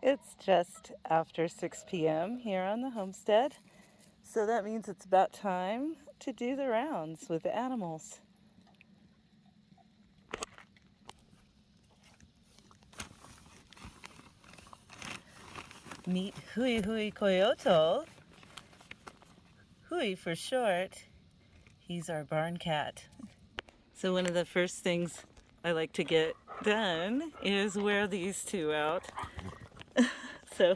It's just after 6 p.m. here on the homestead, so that means it's about time to do the rounds with the animals. Meet Hui Hui Coyote. Hui for short. He's our barn cat. So one of the first things I like to get done is wear these two out. So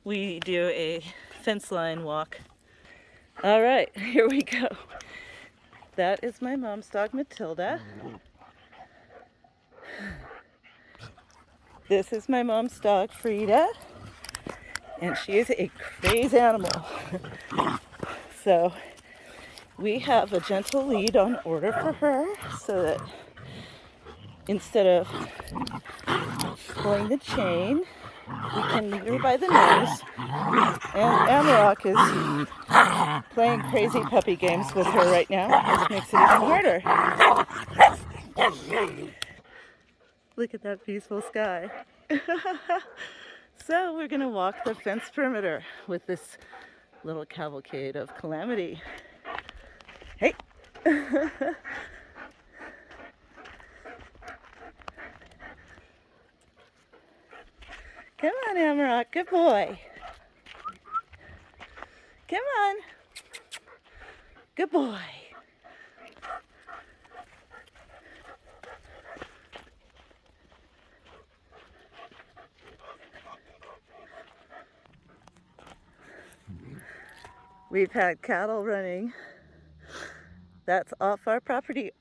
we do a fence line walk. All right, here we go. That is my mom's dog, Matilda. This is my mom's dog, Frida. And she is a crazy animal. So we have a gentle lead on order for her so that instead of pulling the chain, we can lead her by the nose. And Amarok is playing crazy puppy games with her right now, which makes it even harder. Look at that peaceful sky. So we're going to walk the fence perimeter with this little cavalcade of calamity. Hey! Come on, Amarok. Good boy. Come on. Good boy. We've had cattle running. That's off our property.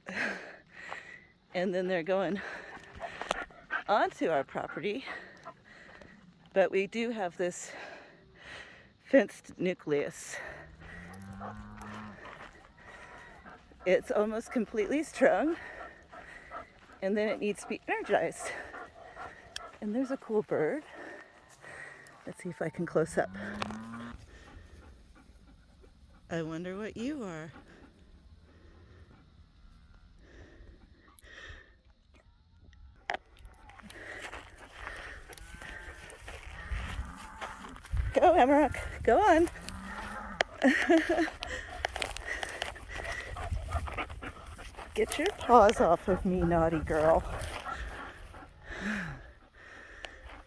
And then they're going onto our property. But we do have this fenced nucleus. It's almost completely strung, and then it needs to be energized. And there's a cool bird. Let's see if I can close up. I wonder what you are. Go, Amarok. Go on. Get your paws off of me, naughty girl.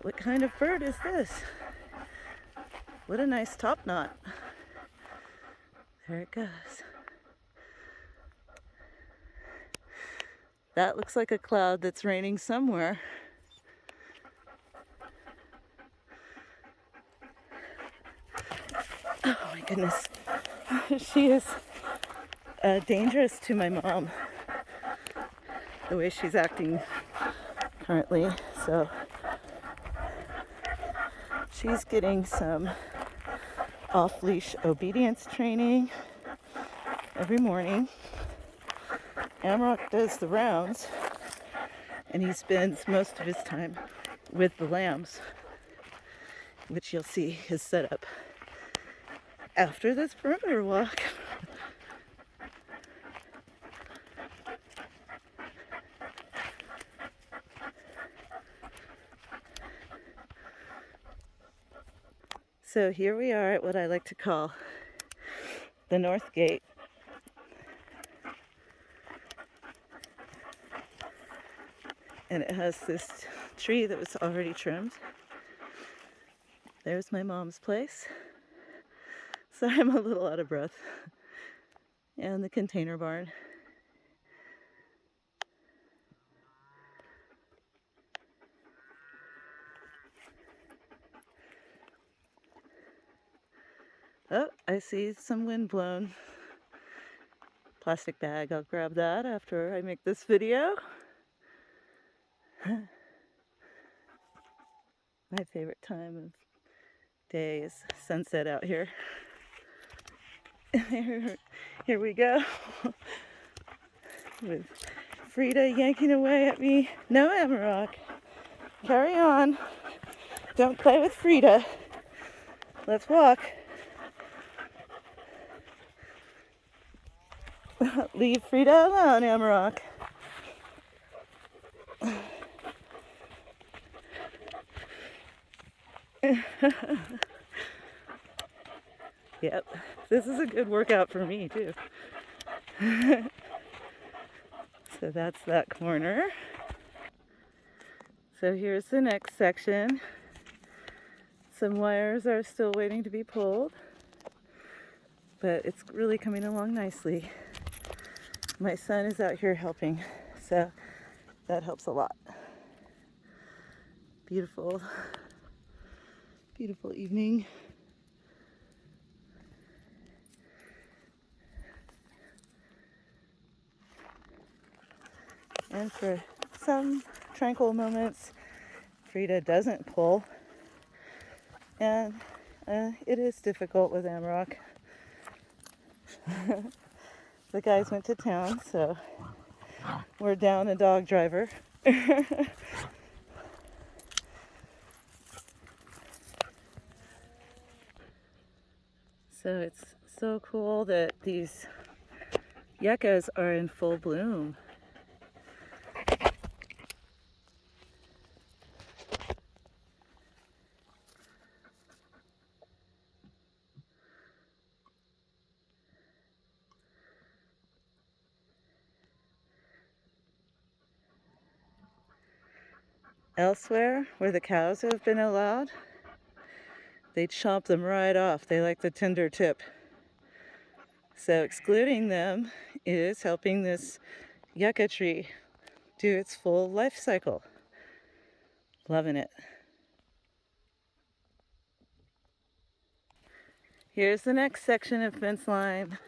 What kind of bird is this? What a nice top knot. There it goes. That looks like a cloud that's raining somewhere. Oh my goodness. She is dangerous to my mom, the way she's acting currently. So she's getting some off-leash obedience training every morning. Amarok does the rounds, and he spends most of his time with the lambs, which you'll see his setup after this perimeter walk. So here we are at what I like to call the North Gate. And it has this tree that was already trimmed. There's my mom's place. So I'm a little out of breath. And the container barn. Oh, I see some windblown plastic bag. I'll grab that after I make this video. My favorite time of day is sunset out here. Here we go. With Frida yanking away at me. No, Amarok. Carry on. Don't play with Frida. Let's walk. Leave Frida alone, Amarok. Yep, this is a good workout for me too. So that's that corner. So here's the next section. Some wires are still waiting to be pulled, but it's really coming along nicely. My son is out here helping, so that helps a lot. Beautiful, beautiful evening. And for some tranquil moments, Frida doesn't pull. And it is difficult with Amarok. The guys went to town, so we're down a dog driver. So it's so cool that these yuccas are in full bloom. Elsewhere, where the cows have been allowed, they chomp them right off. They like the tender tip. So excluding them is helping this yucca tree do its full life cycle. Loving it. Here's the next section of fence line.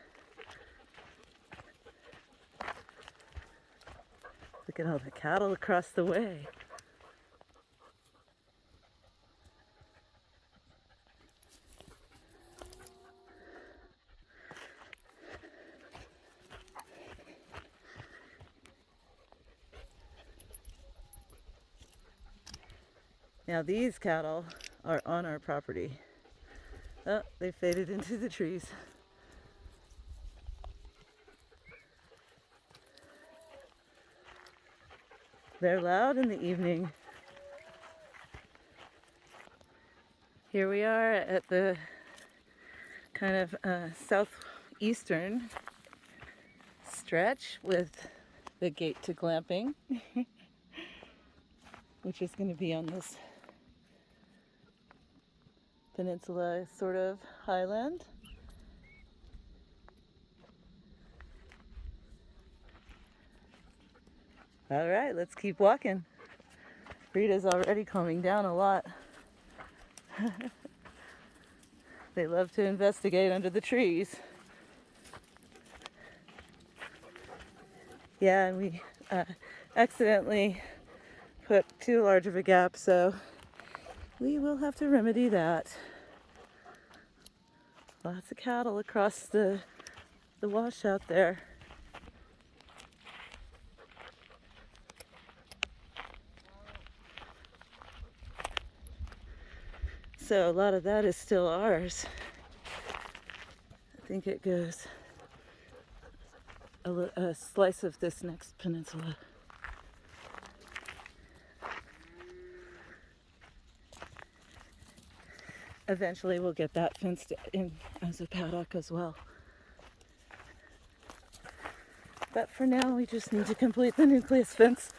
Look at all the cattle across the way. Now these cattle are on our property. Oh, they faded into the trees. They're loud in the evening. Here we are at the kind of southeastern stretch with the gate to glamping, which is going to be on this peninsula sort of highland. All right, let's keep walking. Frida's already calming down a lot. They love to investigate under the trees. Yeah, and we accidentally put too large of a gap, so we will have to remedy that. Lots of cattle across the washout there. So a lot of that is still ours. I think it goes a slice of this next peninsula. Eventually we'll get that fenced in as a paddock as well. But for now we just need to complete the nucleus fence.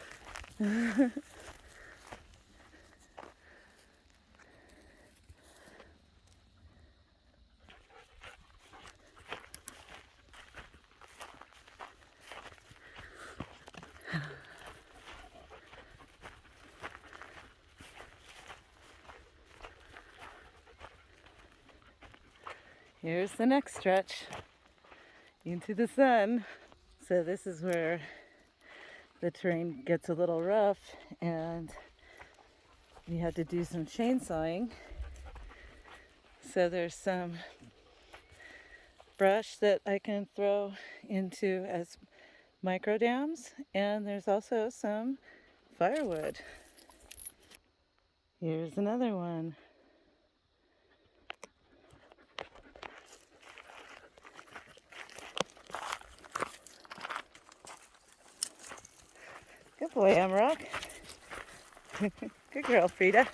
Here's the next stretch into the sun. So this is where the terrain gets a little rough and we had to do some chainsawing. So there's some brush that I can throw into as micro dams, and there's also some firewood. Here's another one. Good boy, Amarok. Good girl, Frida.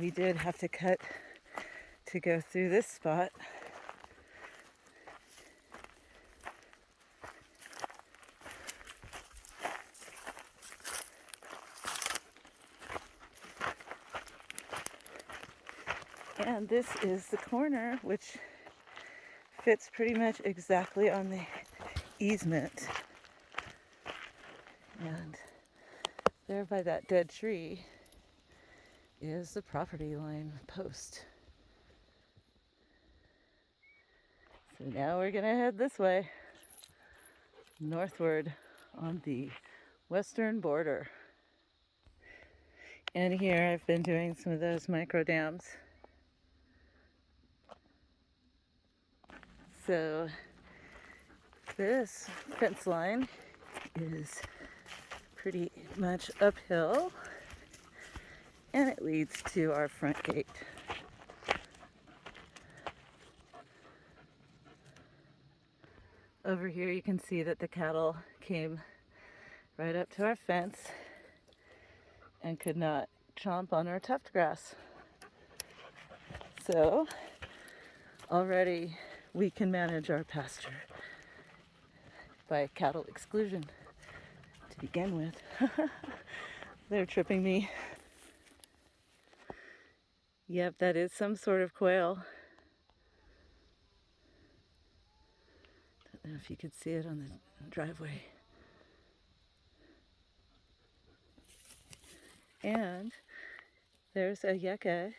we did have to cut to go through this spot. And this is the corner, which fits pretty much exactly on the easement. And there by that dead tree is the property line post. So now we're gonna head this way, northward on the western border. And here I've been doing some of those micro dams. So this fence line is pretty much uphill, and it leads to our front gate. Over here you can see that the cattle came right up to our fence and could not chomp on our tuft grass. So already we can manage our pasture by cattle exclusion to begin with. They're tripping me. Yep, that is some sort of quail. Don't know if you could see it on the driveway. And there's a yucca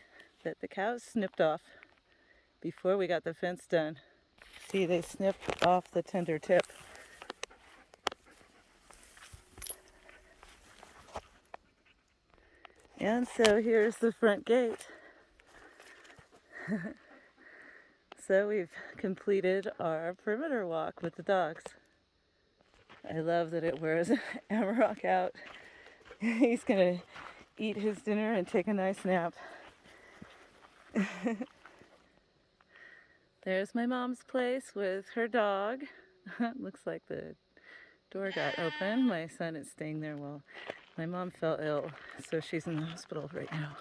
that the cows snipped off before we got the fence done. See, they snipped off the tender tip. And so here's the front gate. So we've completed our perimeter walk with the dogs. I love that it wears Amarok out. He's gonna eat his dinner and take a nice nap. There's my mom's place with her dog. Looks like the door got open. My son is staying there while my mom fell ill, so she's in the hospital right now.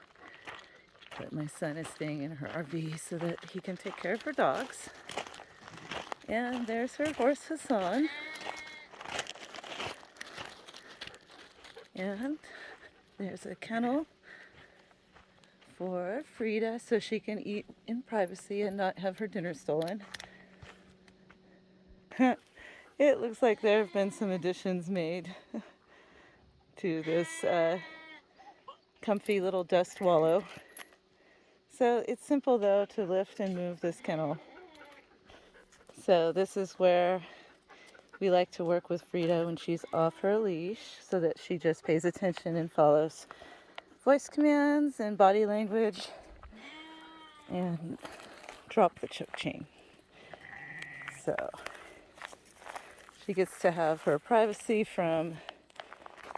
But my son is staying in her RV so that he can take care of her dogs. And there's her horse Hassan. And there's a kennel for Frida so she can eat in privacy and not have her dinner stolen. It looks like there have been some additions made to this comfy little dust wallow. So it's simple though to lift and move this kennel. So this is where we like to work with Frida when she's off her leash so that she just pays attention and follows voice commands and body language and drop the choke chain. So she gets to have her privacy from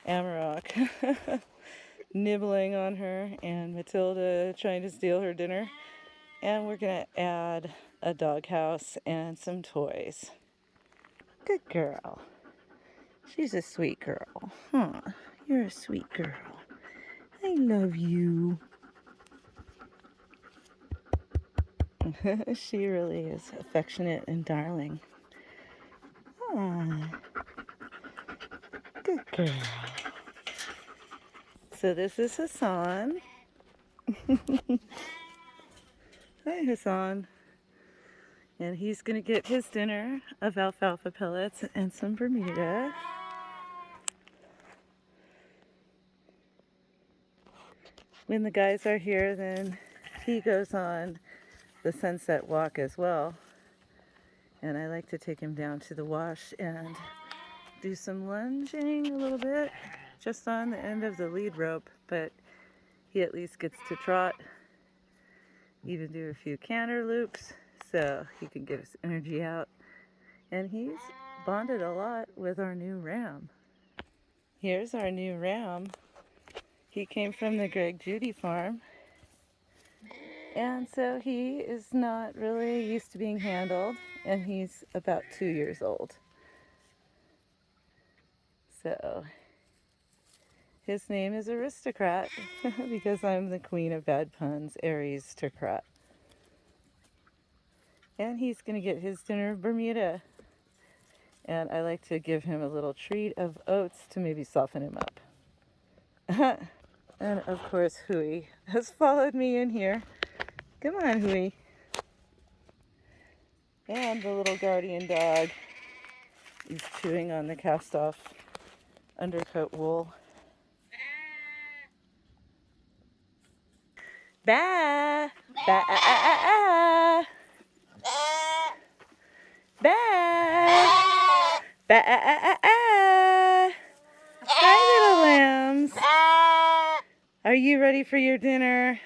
Amarok nibbling on her and Matilda trying to steal her dinner. And we're going to add a doghouse and some toys. Good girl. She's a sweet girl. Huh? You're a sweet girl. I love you. She really is affectionate and darling. Ah, good girl. So this is Hassan. Hi, Hassan. And he's going to get his dinner of alfalfa pellets and some Bermuda. When the guys are here, then he goes on the sunset walk as well. And I like to take him down to the wash and do some lunging a little bit, just on the end of the lead rope, but he at least gets to trot, even do a few canter loops, so he can get his energy out. And he's bonded a lot with our new ram. Here's our new ram. He came from the Greg Judy farm. And so he is not really used to being handled, and he's about 2 years old. So His name is Aristocrat because I'm the queen of bad puns, Aries-tocrat. And he's going to get his dinner of Bermuda. And I like to give him a little treat of oats to maybe soften him up. And of course, Hui has followed me in here. Come on, Hui. And the little guardian dog is chewing on the cast-off undercoat wool. Ba! Ba! Ba! Ba! Ba! Hi, little lambs. Are you ready for your dinner?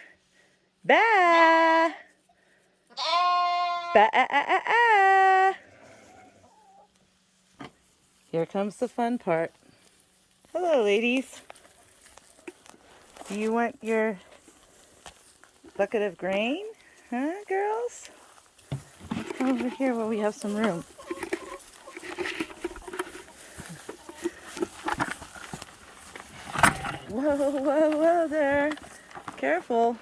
Ba! Ba! Here comes the fun part. Hello, ladies. Do you want your bucket of grain? Huh, girls? Come over here where we have some room. Whoa, whoa, whoa there. Careful.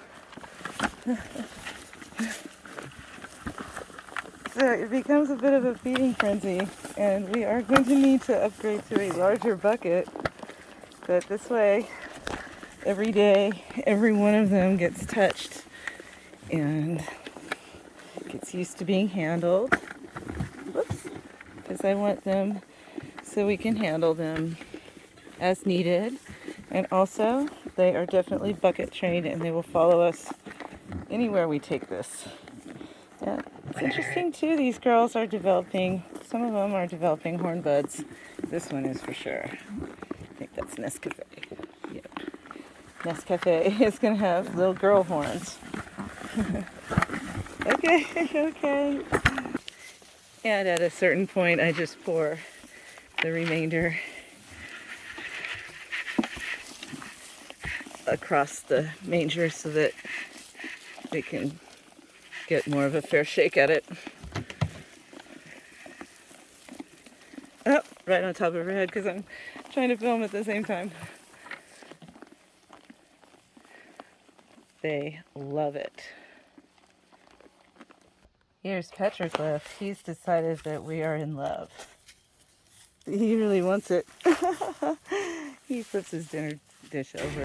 So it becomes a bit of a feeding frenzy, and we are going to need to upgrade to a larger bucket. But this way, every day, every one of them gets touched and gets used to being handled. Whoops. Because I want them so we can handle them as needed. And also, they are definitely bucket trained and they will follow us anywhere we take this. Yeah, it's interesting too, these girls are developing, some of them are developing horn buds. This one is for sure. I think that's Nescafe. Yep. Nescafe is going to have little girl horns. Okay, okay. And at a certain point, I just pour the remainder across the manger so that they can get more of a fair shake at it. Oh, right on top of her head because I'm trying to film at the same time. They love it. Here's Petroglyph. He's decided that we are in love. He really wants it. He flips his dinner dish over.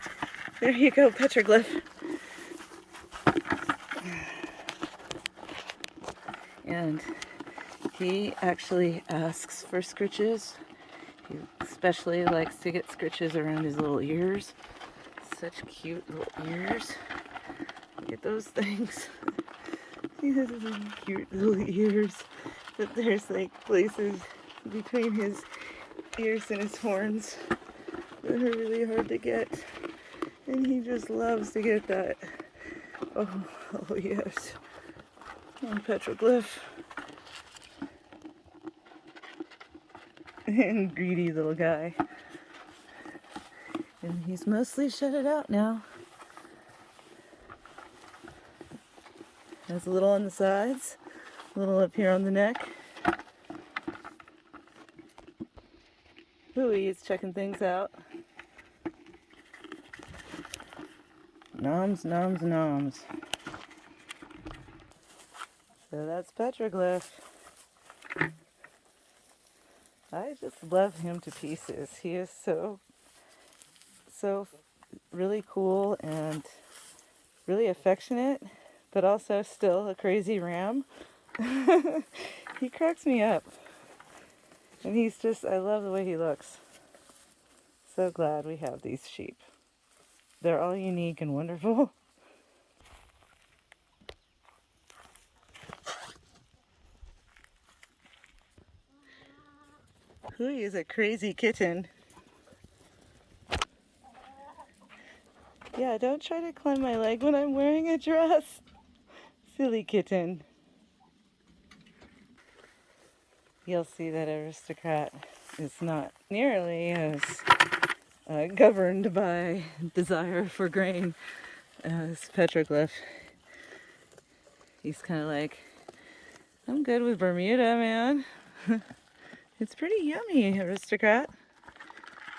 There you go, Petroglyph. And he actually asks for scritches. He especially likes to get scritches around his little ears. Such cute little ears. Look at those things. He has really cute little ears. But there's like places between his ears and his horns that are really hard to get. And he just loves to get that. Oh, oh yes. Oh, Petroglyph. And greedy little guy. And he's mostly shut it out now. Has a little on the sides, a little up here on the neck. Hui is checking things out. Noms, noms, noms. So that's Petroglyph. I just love him to pieces. He is so really cool and really affectionate, but also still a crazy ram. He cracks me up. And he's just, I love the way he looks. So glad we have these sheep. They're all unique and wonderful. Hui is a crazy kitten. Yeah, don't try to climb my leg when I'm wearing a dress. Silly kitten. You'll see that Aristocrat is not nearly as governed by desire for grain as Petroglyph. He's kind of like, I'm good with Bermuda, man. It's pretty yummy, Aristocrat.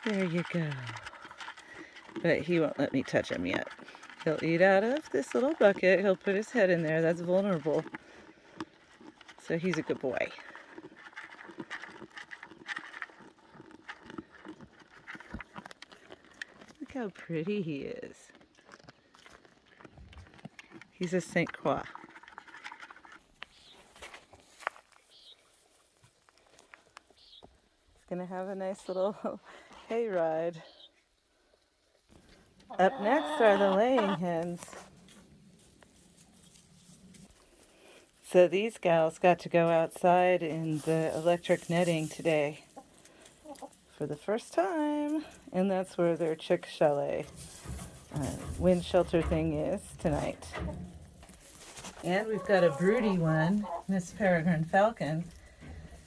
There you go. but he won't let me touch him yet. He'll eat out of this little bucket. He'll put his head in there. That's vulnerable. So he's a good boy. Look how pretty he is. He's a St. Croix. He's gonna have a nice little hay ride. Up next are the laying hens. So these gals got to go outside in the electric netting today for the first time, and that's where their chick chalet wind shelter thing is tonight. And we've got a broody one, Miss Peregrine Falcon.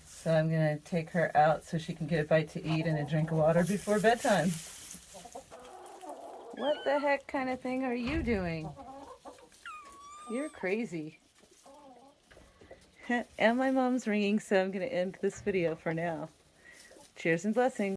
So I'm going to take her out so she can get a bite to eat and a drink of water before bedtime. What the heck kind of thing are you doing? You're crazy. And my mom's ringing, so I'm going to end this video for now. Cheers and blessings.